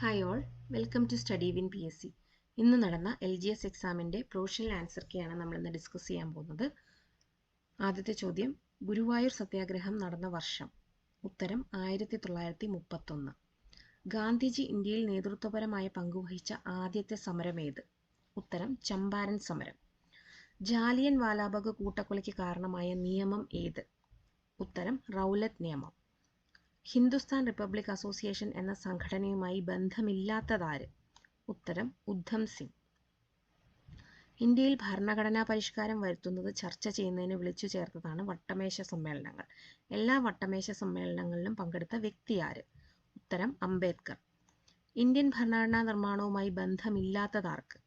Hi all, welcome to study win PSC. ഇന്ന് നടന്ന LGS എക്സാമിൻ്റെ പ്രൊവിഷണൽ ആൻസർ കീയാണ് നമ്മളിന്ന് ഡിസ്കസ് ചെയ്യാൻ പോകുന്നത്. ആദ്യത്തെ ചോദ്യം, ഗുരുവായൂർ സത്യാഗ്രഹം നടന്ന വർഷം. ഉത്തരം 1931. ഗാന്ധിജി ഇന്ത്യയിൽ നേതൃത്വപരമായ പങ്കുവഹിച്ച ആദ്യത്തെ സമരം ഏത്? ഉത്തരം ചമ്പാരൻ സമരം. ജാലിയൻ വാലാബാഗ് കൂട്ടക്കൊലയ്ക്ക് കാരണമായ നിയമം ഏത്? ഉത്തരം റൗലറ്റ് നിയമം. ഹിന്ദുസ്ഥാൻ റിപ്പബ്ലിക് അസോസിയേഷൻ എന്ന സംഘടനയുമായി ബന്ധമില്ലാത്തതാര്? ഉത്തരം ഉദ്ധം സിംഗ്. ഇന്ത്യയിൽ ഭരണഘടനാ പരിഷ്കാരം വരുത്തുന്നത് ചർച്ച ചെയ്യുന്നതിന് വിളിച്ചു ചേർത്തതാണ് വട്ടമേശ സമ്മേളനങ്ങൾ. എല്ലാ വട്ടമേശ സമ്മേളനങ്ങളിലും പങ്കെടുത്ത വ്യക്തി ആര്? ഉത്തരം അംബേദ്കർ. ഇന്ത്യൻ ഭരണഘടനാ നിർമ്മാണവുമായി ബന്ധമില്ലാത്തതാർക്ക്?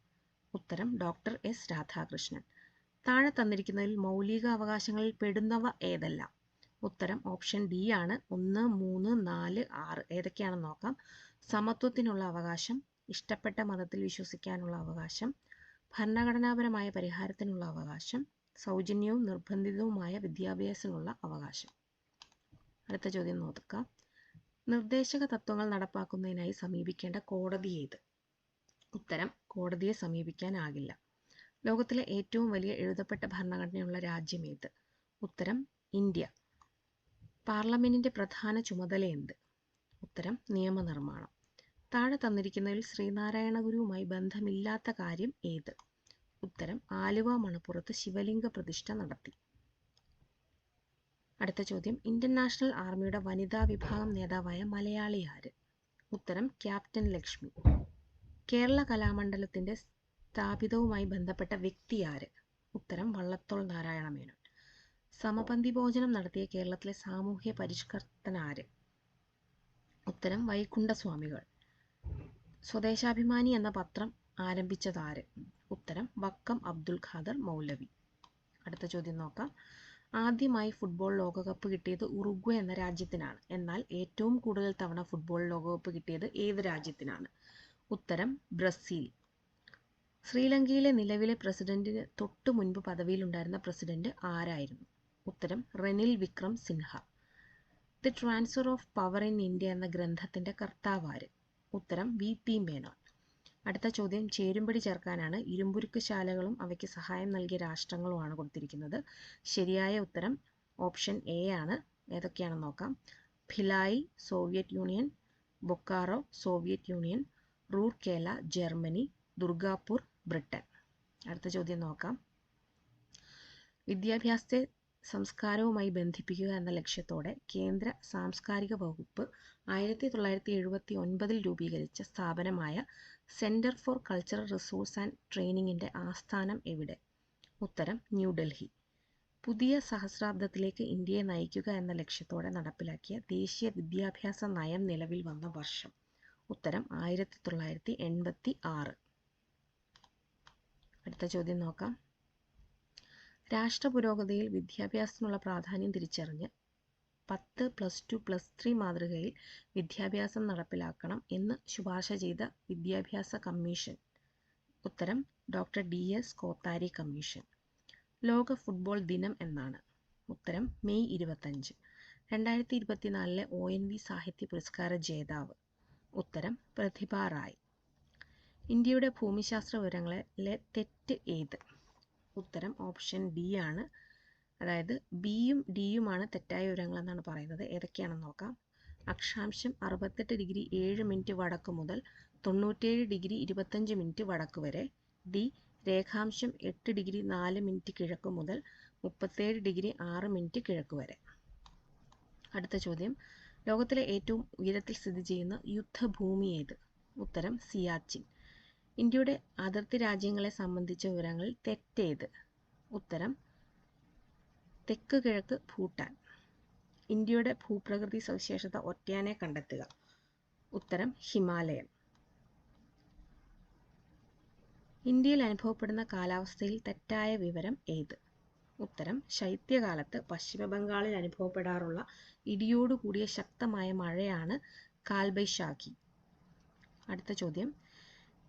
ഉത്തരം ഡോക്ടർ എസ് രാധാകൃഷ്ണൻ. താഴെ തന്നിരിക്കുന്നതിൽ മൗലിക അവകാശങ്ങളിൽ പെടുന്നവ ഏതെല്ലാം? ഉത്തരം ഓപ്ഷൻ ഡി ആണ്. 1, 3, 4, 6 ഏതൊക്കെയാണെന്ന് നോക്കാം. സമത്വത്തിനുള്ള അവകാശം, ഇഷ്ടപ്പെട്ട മതത്തിൽ വിശ്വസിക്കാനുള്ള അവകാശം, ഭരണഘടനാപരമായ പരിഹാരത്തിനുള്ള അവകാശം, സൗജന്യവും നിർബന്ധിതവുമായ വിദ്യാഭ്യാസത്തിനുള്ള അവകാശം. അടുത്ത ചോദ്യം നോക്കാം. നിർദ്ദേശക തത്വങ്ങൾ നടപ്പാക്കുന്നതിനായി സമീപിക്കേണ്ട കോടതി ഏത്? ഉത്തരം കോടതിയെ സമീപിക്കാനാകില്ല. ലോകത്തിലെ ഏറ്റവും വലിയ എഴുതപ്പെട്ട ഭരണഘടനയുള്ള രാജ്യം ഏത്? ഉത്തരം ഇന്ത്യ. പാർലമെന്റിന്റെ പ്രധാന ചുമതല എന്ത്? ഉത്തരം നിയമനിർമ്മാണം. താഴെ തന്നിരിക്കുന്നതിൽ ശ്രീനാരായണ ഗുരുവുമായി ബന്ധമില്ലാത്ത കാര്യം ഏത്? ഉത്തരം ആലുവ മണപ്പുറത്ത് ശിവലിംഗ പ്രതിഷ്ഠ നടത്തി. അടുത്ത ചോദ്യം, ഇന്ത്യൻ നാഷണൽ ആർമിയുടെ വനിതാ വിഭാഗം നേതാവായ മലയാളി ആര്? ഉത്തരം ക്യാപ്റ്റൻ ലക്ഷ്മി. കേരള കലാമണ്ഡലത്തിന്റെ സ്ഥാപിതവുമായി ബന്ധപ്പെട്ട വ്യക്തി ആര്? ഉത്തരം വള്ളത്തോൾ നാരായണ മേനോൻ. സമപന്തി ഭോജനം നടത്തിയ കേരളത്തിലെ സാമൂഹ്യ പരിഷ്കർത്തനാര്? ഉത്തരം വൈകുണ്ഠസ്വാമികൾ. സ്വദേശാഭിമാനി എന്ന പത്രം ആരംഭിച്ചതാര്? ഉത്തരം വക്കം അബ്ദുൽ ഖാദർ മൗലവി. അടുത്ത ചോദ്യം നോക്കാം. ആദ്യമായി ഫുട്ബോൾ ലോകകപ്പ് കിട്ടിയത് ഉറുഗ്വേ എന്ന രാജ്യത്തിനാണ്. എന്നാൽ ഏറ്റവും കൂടുതൽ തവണ ഫുട്ബോൾ ലോകകപ്പ് കിട്ടിയത് ഏത് രാജ്യത്തിനാണ്? ഉത്തരം ബ്രസീൽ. ശ്രീലങ്കയിലെ നിലവിലെ പ്രസിഡന്റിന് തൊട്ടു മുൻപ് പദവിയിലുണ്ടായിരുന്ന പ്രസിഡന്റ് ആരായിരുന്നു? ഉത്തരം Ranil Vikram Sinha. The transfer of power in India എന്ന ഗ്രന്ഥത്തിന്റെ കർത്താവാര്? ഉത്തരം VP മേനോൻ. അടുത്ത ചോദ്യം, ചേരുംപടി ചേർക്കാനാണ് ഇരുമ്പുരുക്ക് ശാലകളും അവയ്ക്ക് സഹായം നൽകിയ രാഷ്ട്രങ്ങളുമാണ് കൊടുത്തിരിക്കുന്നത്. ശരിയായ ഉത്തരം ഓപ്ഷൻ എ ആണ്. ഏതൊക്കെയാണെന്ന് നോക്കാം. Bhilai Soviet union, Bokaro Soviet union, Rourkela Germany, Durgapur Britain. അടുത്ത ചോദ്യം നോക്കാം. വിദ്യാഭ്യാസത്തെ സംസ്കാരവുമായി ബന്ധിപ്പിക്കുക എന്ന ലക്ഷ്യത്തോടെ കേന്ദ്ര സാംസ്കാരിക വകുപ്പ് 1979 രൂപീകരിച്ച സ്ഥാപനമായ centre for cultural resource and ട്രെയിനിങ്ങിന്റെ ആസ്ഥാനം എവിടെ? ഉത്തരം ന്യൂഡൽഹി. പുതിയ സഹസ്രാബ്ദത്തിലേക്ക് ഇന്ത്യയെ നയിക്കുക എന്ന ലക്ഷ്യത്തോടെ നടപ്പിലാക്കിയ ദേശീയ വിദ്യാഭ്യാസ നയം നിലവിൽ വന്ന വർഷം? ഉത്തരം 1986. അടുത്ത ചോദ്യം നോക്കാം. രാഷ്ട്ര പുരോഗതിയിൽ വിദ്യാഭ്യാസത്തിനുള്ള പ്രാധാന്യം തിരിച്ചറിഞ്ഞ് 10, +2, +3 മാതൃകയിൽ വിദ്യാഭ്യാസം നടപ്പിലാക്കണം എന്ന് ശുപാർശ ചെയ്ത വിദ്യാഭ്യാസ കമ്മീഷൻ? ഉത്തരം ഡോക്ടർ DS കോത്താരി കമ്മീഷൻ. ലോക ഫുട്ബോൾ ദിനം എന്നാണ്? ഉത്തരം മെയ് 25. 2024 ONV സാഹിത്യ പുരസ്കാര ജേതാവ്? ഉത്തരം പ്രതിഭ റായ്. ഇന്ത്യയുടെ ഭൂമിശാസ്ത്ര വിവരങ്ങളിലെ തെറ്റ് ഏത്? ഉത്തരം ഓപ്ഷൻ ഡി ആണ്. അതായത് ബിയും ഡിയുമാണ് തെറ്റായ വിവരങ്ങൾ എന്നാണ് പറയുന്നത്. ഏതൊക്കെയാണെന്ന് നോക്കാം. അക്ഷാംശം 68°7' വടക്ക് മുതൽ 97°25' വടക്ക് വരെ. ഡി രേഖാംശം 8°4' കിഴക്ക് മുതൽ 37°6' കിഴക്ക് വരെ. അടുത്ത ചോദ്യം, ലോകത്തിലെ ഏറ്റവും ഉയരത്തിൽ സ്ഥിതി ചെയ്യുന്ന യുദ്ധഭൂമി ഏത്? ഉത്തരം സിയാച്ചിൻ. ഇന്ത്യയുടെ അതിർത്തി രാജ്യങ്ങളെ സംബന്ധിച്ച വിവരങ്ങളിൽ തെറ്റേത്? ഉത്തരം തെക്ക് കിഴക്ക് ഭൂട്ടാൻ. ഇന്ത്യയുടെ ഭൂപ്രകൃതി സവിശേഷത ഒറ്റയാനെ കണ്ടെത്തുക. ഉത്തരം ഹിമാലയം. ഇന്ത്യയിൽ അനുഭവപ്പെടുന്ന കാലാവസ്ഥയിൽ തെറ്റായ വിവരം ഏത്? ഉത്തരം ശൈത്യകാലത്ത് പശ്ചിമ ബംഗാളിൽ അനുഭവപ്പെടാറുള്ള ഇടിയോടുകൂടിയ ശക്തമായ മഴയാണ് കാൽബൈശാഖി. അടുത്ത ചോദ്യം,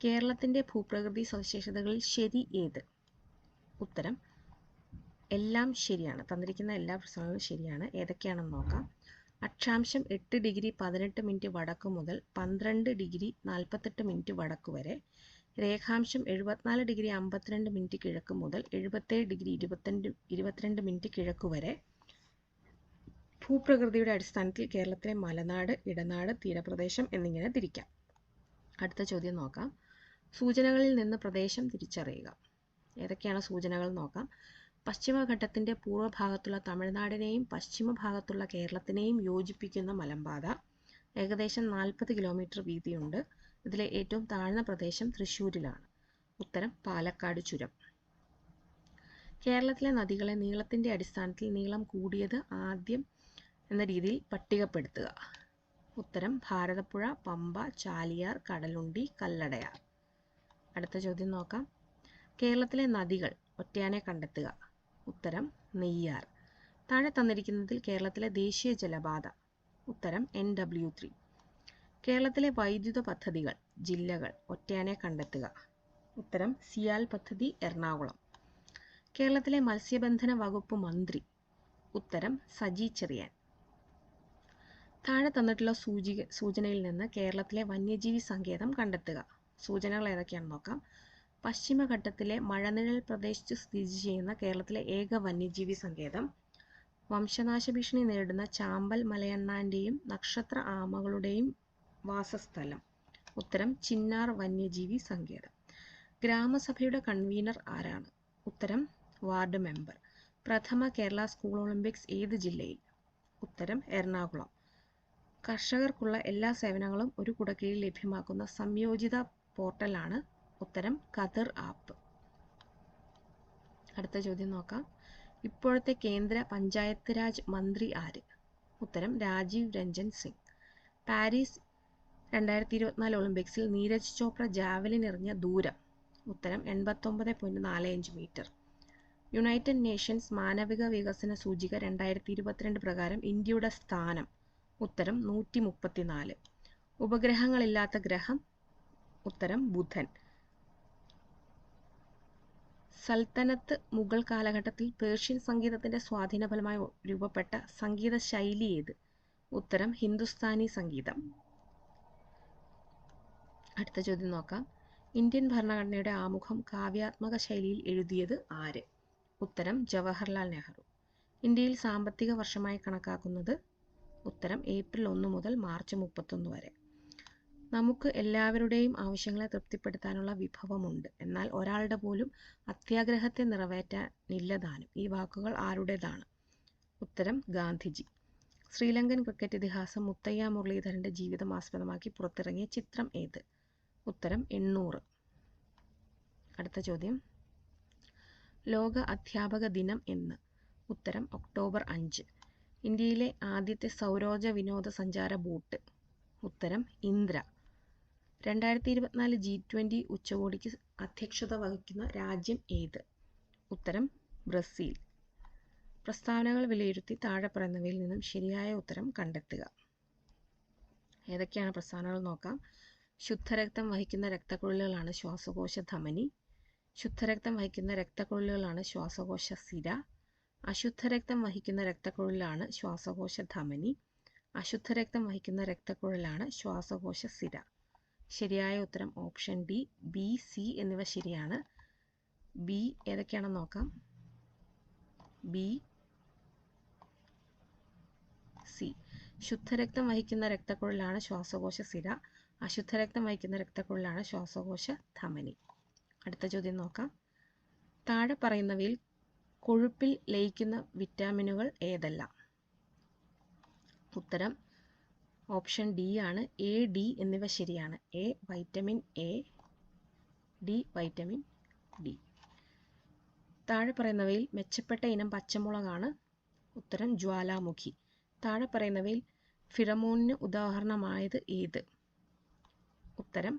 കേരളത്തിന്റെ ഭൂപ്രകൃതി സവിശേഷതകളിൽ ശരി ഏത്? ഉത്തരം എല്ലാം ശരിയാണ്. തന്നിരിക്കുന്ന എല്ലാ പ്രശ്നങ്ങളും ശരിയാണ്. ഏതൊക്കെയാണെന്ന് നോക്കാം. അക്ഷാംശം 8 ഡിഗ്രി 18 മിനിറ്റ് വടക്ക് മുതൽ 12 ഡിഗ്രി 48 മിനിറ്റ് വടക്ക് വരെ, രേഖാംശം 74 ഡിഗ്രി 52 മിനിറ്റ് കിഴക്ക് മുതൽ 77 ഡിഗ്രി 22 മിനിറ്റ് കിഴക്ക് വരെ. ഭൂപ്രകൃതിയുടെ അടിസ്ഥാനത്തിൽ കേരളത്തിലെ മലനാട്, ഇടനാട്, തീരപ്രദേശം എന്നിങ്ങനെ തിരിക്കാം. അടുത്ത ചോദ്യം നോക്കാം. സൂചനകളിൽ നിന്ന് പ്രദേശം തിരിച്ചറിയുക. ഏതൊക്കെയാണ് സൂചനകൾ നോക്കാം. പശ്ചിമഘട്ടത്തിന്റെ പൂർവ്വഭാഗത്തുള്ള തമിഴ്നാടിനെയും പശ്ചിമ ഭാഗത്തുള്ള കേരളത്തിനെയും യോജിപ്പിക്കുന്ന മലമ്പാത. ഏകദേശം 40 കിലോമീറ്റർ വീതിയുണ്ട്. ഇതിലെ ഏറ്റവും താഴ്ന്ന പ്രദേശം തൃശ്ശൂരിലാണ്. ഉത്തരം പാലക്കാട് ചുരം. കേരളത്തിലെ നദികളെ നീളത്തിന്റെ അടിസ്ഥാനത്തിൽ നീളം കൂടിയത് ആദ്യം എന്ന രീതിയിൽ പട്ടികപ്പെടുത്തുക. ഉത്തരം ഭാരതപ്പുഴ, പമ്പ, ചാലിയാർ, കടലുണ്ടി, കല്ലടയാർ. അടുത്ത ചോദ്യം നോക്കാം. കേരളത്തിലെ നദികൾ ഒറ്റയാനെ കണ്ടെത്തുക. ഉത്തരം നെയ്യാർ. താഴെ തന്നിരിക്കുന്നതിൽ കേരളത്തിലെ ദേശീയ ജലപാത. ഉത്തരം NW3. കേരളത്തിലെ വൈദ്യുത പദ്ധതികൾ, ജില്ലകൾ ഒറ്റയാനെ കണ്ടെത്തുക. ഉത്തരം സിയാൽ പദ്ധതി, എറണാകുളം. കേരളത്തിലെ മത്സ്യബന്ധന വകുപ്പ് മന്ത്രി. ഉത്തരം സജി ചെറിയാൻ. താഴെ തന്നിട്ടുള്ള സൂചനയിൽ നിന്ന് കേരളത്തിലെ വന്യജീവി സങ്കേതം കണ്ടെത്തുക. സൂചനകൾ ഏതൊക്കെയാണെന്ന് നോക്കാം. പശ്ചിമഘട്ടത്തിലെ മഴനിഴൽ പ്രദേശത്ത് സ്ഥിതി ചെയ്യുന്ന കേരളത്തിലെ ഏക വന്യജീവി സങ്കേതം. വംശനാശ ഭീഷണി നേരിടുന്ന ചാമ്പൽ മലയണ്ണാന്റെയും നക്ഷത്ര ആമകളുടെയും വാസസ്ഥലം. ഉത്തരം ചിന്നാർ വന്യജീവി സങ്കേതം. ഗ്രാമസഭയുടെ കൺവീനർ ആരാണ്? ഉത്തരം വാർഡ് മെമ്പർ. പ്രഥമ കേരള സ്കൂൾ ഒളിമ്പിക്സ് ഏത് ജില്ലയിൽ? ഉത്തരം എറണാകുളം. കർഷകർക്കുള്ള എല്ലാ സേവനങ്ങളും ഒരു കുടക്കീഴിൽ ലഭ്യമാക്കുന്ന സംയോജിത പോർട്ടലാണ്. ഉത്തരം ഖദർ ആപ്പ്. അടുത്ത ചോദ്യം നോക്കാം. ഇപ്പോഴത്തെ കേന്ദ്ര പഞ്ചായത്ത് രാജ് മന്ത്രി ആര്? ഉത്തരം രാജീവ് രഞ്ജൻ സിംഗ്. പാരീസ് 2024 ഒളിമ്പിക്സിൽ നീരജ് ചോപ്ര ജാവലിൻ എറിഞ്ഞ ദൂരം. ഉത്തരം 89.45 മീറ്റർ. യുണൈറ്റഡ് നേഷൻസ് മാനവിക വികസന സൂചിക 2022 പ്രകാരം ഇന്ത്യയുടെ സ്ഥാനം. ഉത്തരം 134. ഉപഗ്രഹങ്ങളില്ലാത്ത ഗ്രഹം. ഉത്തരം ബുധൻ. സൽത്തനത്ത് മുഗൾ കാലഘട്ടത്തിൽ പേർഷ്യൻ സംഗീതത്തിന്റെ സ്വാധീന ഫലമായി രൂപപ്പെട്ട സംഗീത ശൈലി ഏത്? ഉത്തരം ഹിന്ദുസ്ഥാനി സംഗീതം. അടുത്ത ചോദ്യം നോക്കാം. ഇന്ത്യൻ ഭരണഘടനയുടെ ആമുഖം കാവ്യാത്മക ശൈലിയിൽ എഴുതിയത് ആര്? ഉത്തരം ജവഹർലാൽ നെഹ്റു. ഇന്ത്യയിൽ സാമ്പത്തിക വർഷമായി കണക്കാക്കുന്നത്. ഉത്തരം ഏപ്രിൽ 1 മുതൽ മാർച്ച് 31 വരെ. നമുക്ക് എല്ലാവരുടെയും ആവശ്യങ്ങളെ തൃപ്തിപ്പെടുത്താനുള്ള വിഭവമുണ്ട്, എന്നാൽ ഒരാളുടെ പോലും അത്യാഗ്രഹത്തെ നിറവേറ്റാനില്ലതാനും. ഈ വാക്കുകൾ ആരുടേതാണ്? ഉത്തരം ഗാന്ധിജി. ശ്രീലങ്കൻ ക്രിക്കറ്റ് ഇതിഹാസം മുത്തയ്യ മുരളീധരന്റെ ജീവിതം ആസ്പദമാക്കി പുറത്തിറങ്ങിയ ചിത്രം ഏത്? ഉത്തരം 800. അടുത്ത ചോദ്യം. ലോക അധ്യാപക ദിനം എന്ന്? ഉത്തരം ഒക്ടോബർ 5. ഇന്ത്യയിലെ ആദ്യത്തെ സൗരോർജ വിനോദസഞ്ചാര ബോട്ട്. ഉത്തരം ഇന്ദ്ര. 2024 G20 ഉച്ചകോടിക്ക് അധ്യക്ഷത വഹിക്കുന്ന രാജ്യം ഏത്? ഉത്തരം ബ്രസീൽ. പ്രസ്താവനകൾ വിലയിരുത്തി താഴെ പറയുന്നവയിൽ നിന്നും ശരിയായ ഉത്തരം കണ്ടെത്തുക. ഏതൊക്കെയാണ് പ്രസ്താവനകൾ നോക്കാം. ശുദ്ധരക്തം വഹിക്കുന്ന രക്തക്കുഴലുകളാണ് ശ്വാസകോശ ധമനി. ശുദ്ധരക്തം വഹിക്കുന്ന രക്തക്കുഴലുകളാണ് ശ്വാസകോശ സിര. അശുദ്ധരക്തം വഹിക്കുന്ന രക്തക്കുഴലാണ് ശ്വാസകോശ ധമനി. അശുദ്ധരക്തം വഹിക്കുന്ന രക്തക്കുഴലാണ് ശ്വാസകോശ സിര. ശരിയായ ഉത്തരം ഓപ്ഷൻ ഡി. ബി, സി എന്നിവ ശരിയാണ്. ബി ഏതൊക്കെയാണെന്ന് നോക്കാം. B, C. ശുദ്ധരക്തം വഹിക്കുന്ന രക്തക്കുഴലാണ് ശ്വാസകോശ സിര. അശുദ്ധരക്തം വഹിക്കുന്ന രക്തക്കുഴലാണ് ശ്വാസകോശ ധമനി. അടുത്ത ചോദ്യം നോക്കാം. താഴെ പറയുന്നവയിൽ കൊഴുപ്പിൽ ലയിക്കുന്ന വിറ്റാമിനുകൾ ഏതെല്ലാം? ഉത്തരം ഓപ്ഷൻ ഡി ആണ്. എ, ഡി എന്നിവ ശരിയാണ്. A vitamin A, D vitamin D. താഴെ പറയുന്നവയിൽ മെച്ചപ്പെട്ട ഇനം പച്ചമുളകാണ്. ഉത്തരം ജ്വാലാമുഖി. താഴെ പറയുന്നവയിൽ ഫിറമോണിന് ഉദാഹരണമായത് ഏത്? ഉത്തരം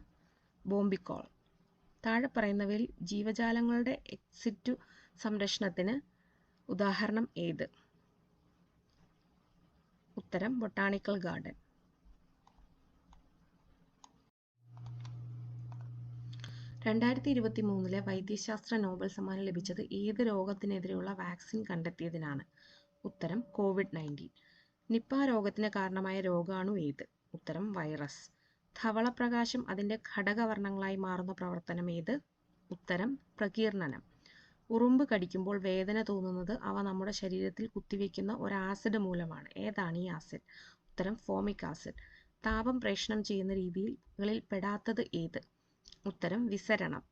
ബോംബിക്കോൾ. താഴെ പറയുന്നവയിൽ ജീവജാലങ്ങളുടെ എക്സിറ്റു സംരക്ഷണത്തിന് ഉദാഹരണം ഏത്? ഉത്തരം ബൊട്ടാണിക്കൽ ഗാർഡൻ. 2023 വൈദ്യശാസ്ത്ര നോബൽ സമ്മാനം ലഭിച്ചത് ഏത് രോഗത്തിനെതിരെയുള്ള വാക്സിൻ കണ്ടെത്തിയതിനാണ്? ഉത്തരം കോവിഡ്-19. നിപ്പ രോഗത്തിന് കാരണമായ രോഗാണു ഏത്? ഉത്തരം വൈറസ്. ധവളപ്രകാശം അതിൻ്റെ ഘടകവർണ്ണങ്ങളായി മാറുന്ന പ്രവർത്തനം ഏത്? ഉത്തരം പ്രകീർണനം. ഉറുമ്പ് കടിക്കുമ്പോൾ വേദന തോന്നുന്നത് അവ നമ്മുടെ ശരീരത്തിൽ കുത്തിവെക്കുന്ന ഒരു ആസിഡ് മൂലമാണ്. ഏതാണ് ഈ ആസിഡ്? ഉത്തരം ഫോമിക് ആസിഡ്. താപം പ്രേഷണം ചെയ്യുന്ന രീതികളിൽ പെടാത്തത് ഏത്? ഉത്തരം വിസരണം.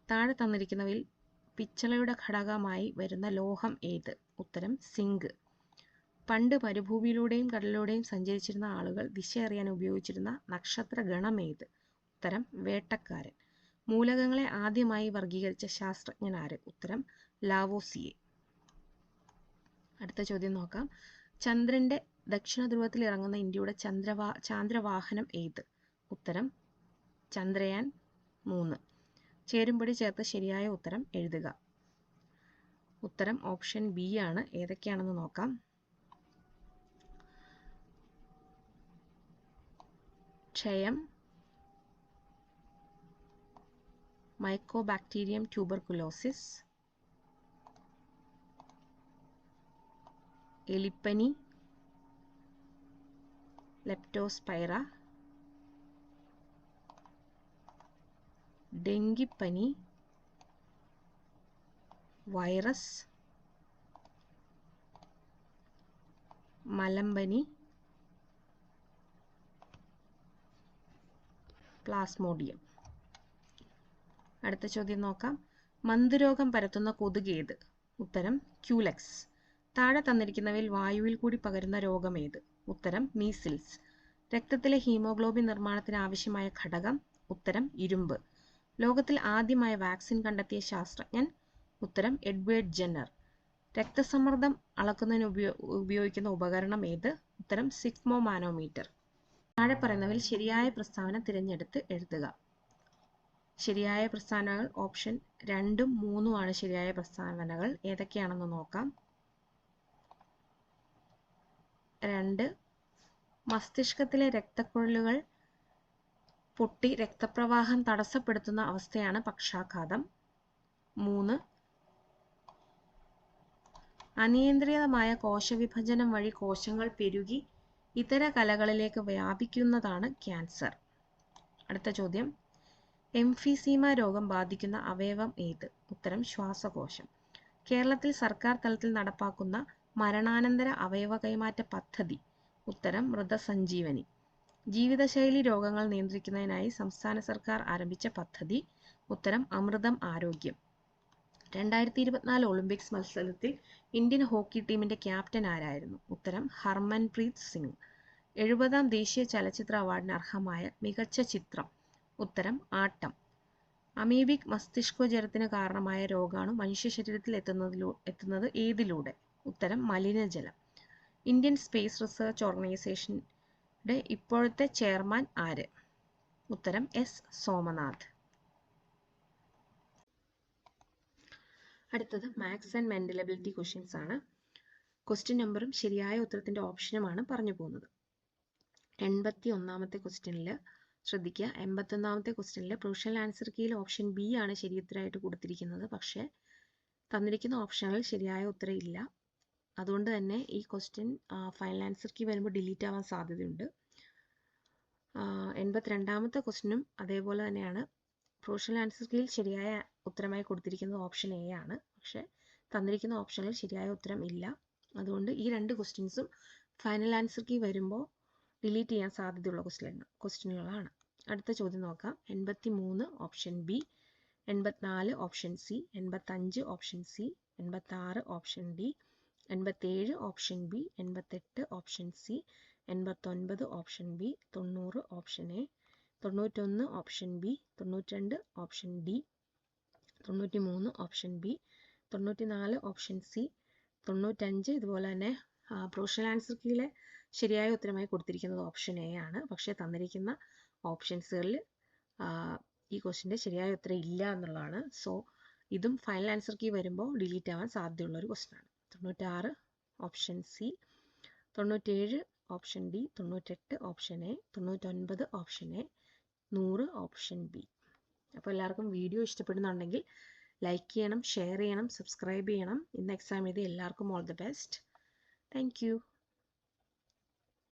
താഴെ തന്നിരിക്കുന്നവയിൽ പിച്ചളയുടെ ഘടകമായി വരുന്ന ലോഹം ഏത്? ഉത്തരം സിങ്ക്. പണ്ട് മരുഭൂമിയിലൂടെയും കടലിലൂടെയും സഞ്ചരിച്ചിരുന്ന ആളുകൾ ദിശ അറിയാൻ ഉപയോഗിച്ചിരുന്ന നക്ഷത്ര ഗണം ഏത്? ഉത്തരം വേട്ടക്കാരൻ. മൂലകങ്ങളെ ആദ്യമായി വർഗീകരിച്ച ശാസ്ത്രജ്ഞൻ ആര്? ഉത്തരം ലാവോസിയെ. അടുത്ത ചോദ്യം നോക്കാം. ചന്ദ്രന്റെ ദക്ഷിണ ധ്രുവത്തിൽ ഇറങ്ങുന്ന ഇന്ത്യയുടെ ചാന്ദ്രവാഹനം ഏത്? ഉത്തരം ചന്ദ്രയാൻ 3. ചേരുംപടി ചേർത്ത് ശരിയായ ഉത്തരം എഴുതുക. ഉത്തരം ഓപ്ഷൻ ബി ആണ്. ഏതൊക്കെയാണെന്ന് നോക്കാം. ക്ഷയം, മൈക്കോബാക്ടീരിയം ട്യൂബർകുലോസിസ്, എലിപ്പനി, ലെപ്റ്റോസ്പൈറ, ഡെങ്കിപ്പനി, വൈറസ്, മലമ്പനി, പ്ലാസ്മോഡിയം. അടുത്ത ചോദ്യം നോക്കാം. മന്ദരോഗം പരത്തുന്ന കൊതുക് ഏത്? ഉത്തരം ക്യൂലെക്സ്. താഴെ തന്നിരിക്കുന്നവയിൽ വായുവിൽ കൂടി പകരുന്ന രോഗം ഏത്? ഉത്തരം മീസിൽസ്. രക്തത്തിലെ ഹീമോഗ്ലോബിൻ നിർമ്മാണത്തിന് ആവശ്യമായ ഘടകം? ഉത്തരം ഇരുമ്പ്. ലോകത്തിൽ ആദ്യമായ വാക്സിൻ കണ്ടെത്തിയ ശാസ്ത്രജ്ഞൻ? ഉത്തരം എഡ്വേർഡ് ജെന്നർ. രക്തസമ്മർദ്ദം അളക്കുന്നതിന് ഉപയോഗിക്കുന്ന ഉപകരണം ഏത്? ഉത്തരം സിഗ്മോമാനോമീറ്റർ. താഴെ പറയുന്നവയിൽ ശരിയായ പ്രസ്താവന തിരഞ്ഞെടുത്ത് എഴുതുക. ശരിയായ പ്രസ്താവനകൾ ഓപ്ഷൻ 2ഉം 3ഉം ആണ് ശരിയായ പ്രസ്താവനകൾ. ഏതൊക്കെയാണെന്ന് നോക്കാം. 2. മസ്തിഷ്കത്തിലെ രക്തക്കുഴലുകൾ പൊട്ടി രക്തപ്രവാഹം തടസ്സപ്പെടുത്തുന്ന അവസ്ഥയാണ് പക്ഷാഘാതം. 3. അനിയന്ത്രിതമായ കോശവിഭജനം വഴി കോശങ്ങൾ പെരുകി ഇതര കലകളിലേക്ക് വ്യാപിക്കുന്നതാണ് ക്യാൻസർ. അടുത്ത ചോദ്യം. എംഫിസീമ രോഗം ബാധിക്കുന്ന അവയവം ഏത്? ഉത്തരം ശ്വാസകോശം. കേരളത്തിൽ സർക്കാർ തലത്തിൽ നടപ്പാക്കുന്ന മരണാനന്തര അവയവ കൈമാറ്റ പദ്ധതി? ഉത്തരം മൃതസഞ്ജീവനി. ജീവിതശൈലി രോഗങ്ങൾ നിയന്ത്രിക്കുന്നതിനായി സംസ്ഥാന സർക്കാർ ആരംഭിച്ച പദ്ധതി? ഉത്തരം അമൃതം ആരോഗ്യം. 2024 ഒളിമ്പിക്സ് മത്സരത്തിൽ ഇന്ത്യൻ ഹോക്കി ടീമിന്റെ ക്യാപ്റ്റൻ ആരായിരുന്നു? ഉത്തരം ഹർമൻപ്രീത് സിംഗ്. 70ാം ദേശീയ ചലച്ചിത്ര അവാർഡിന് അർഹമായ മികച്ച ചിത്രം? ഉത്തരം ആട്ടം. അമീബിക് മസ്തിഷ്കോജ്വരത്തിന് കാരണമായ രോഗാണു മനുഷ്യ ശരീരത്തിൽ എത്തുന്നത് ഏതിലൂടെ? ഉത്തരം മലിനജലം. ഇന്ത്യൻ സ്പേസ് റിസർച്ച് ഓർഗനൈസേഷന്റെ ഇപ്പോഴത്തെ ചെയർമാൻ ആര്? ഉത്തരം എസ് സോമനാഥ്. അടുത്തത് maths and mental ability questions ആണ്. ക്വസ്റ്റ്യൻ നമ്പറും ശരിയായ ഉത്തരത്തിന്റെ ഓപ്ഷനുമാണ് പറഞ്ഞു പോകുന്നത്. 81ാമത്തെ ക്വസ്റ്റ്യനിൽ ശ്രദ്ധിക്കുക. 81ാമത്തെ ക്വസ്റ്റ്യനിൽ പ്രൊവിഷണൽ ആൻസർ കീയിൽ ഓപ്ഷൻ ബി ആണ് ശരി ഉത്തരമായിട്ട് കൊടുത്തിരിക്കുന്നത്. പക്ഷേ തന്നിരിക്കുന്ന ഓപ്ഷനുകളിൽ ശരിയായ ഉത്തരം ഇല്ല. അതുകൊണ്ട് തന്നെ ഈ ക്വസ്റ്റ്യൻ ഫൈനൽ ആൻസർ കീ വരുമ്പോൾ ഡിലീറ്റ് ആവാൻ സാധ്യതയുണ്ട്. 82ാമത്തെ ക്വസ്റ്റ്യനും അതേപോലെ തന്നെയാണ്. പ്രൊവിഷണൽ ആൻസർ കീയിൽ ശരിയായ ഉത്തരമായി കൊടുത്തിരിക്കുന്നത് ഓപ്ഷൻ എ ആണ്. പക്ഷേ തന്നിരിക്കുന്ന ഓപ്ഷനിൽ ശരിയായ ഉത്തരം ഇല്ല. അതുകൊണ്ട് ഈ 2 ക്വസ്റ്റ്യൻസും ഫൈനൽ ആൻസർ കീ വരുമ്പോൾ ഡിലീറ്റ് ചെയ്യാൻ സാധ്യതയുള്ള ക്വസ്റ്റ്യനുകളാണ്. അടുത്ത ചോദ്യം നോക്കാം. 83 option B, 84 option C, 85 option C, 86 option D, 87 option B, 88 option C, 89 option B, 90 option A, 91 option B, 92 option D, 93 option B, 94 option C, 95 ഇതുപോലെ തന്നെ പ്രൊവിഷണൽ ആൻസർ കീയിലെ ശരിയായ ഉത്തരമായി കൊടുത്തിരിക്കുന്നത് ഓപ്ഷൻ എ ആണ്. പക്ഷേ തന്നിരിക്കുന്ന ഓപ്ഷൻസുകളിൽ ഈ ക്വസ്റ്റ്യൻ്റെ ശരിയായ ഉത്തരം ഇല്ല എന്നുള്ളതാണ്. സോ ഇതും ഫൈനൽ ആൻസർ കീ വരുമ്പോൾ ഡിലീറ്റ് ആവാൻ സാധ്യതയുള്ള ഒരു ക്വസ്റ്റ്യൻ ആണ്. 96 option C, 97 option D, 98 option A, 99 option A, 100 option B. അപ്പോൾ എല്ലാവർക്കും വീഡിയോ ഇഷ്ടപ്പെടുന്നുണ്ടെങ്കിൽ ലൈക്ക് ചെയ്യണം, ഷെയർ ചെയ്യണം, സബ്സ്ക്രൈബ് ചെയ്യണം. ഇന്ന് എക്സാം എഴുതി എല്ലാവർക്കും all the best. Thank you.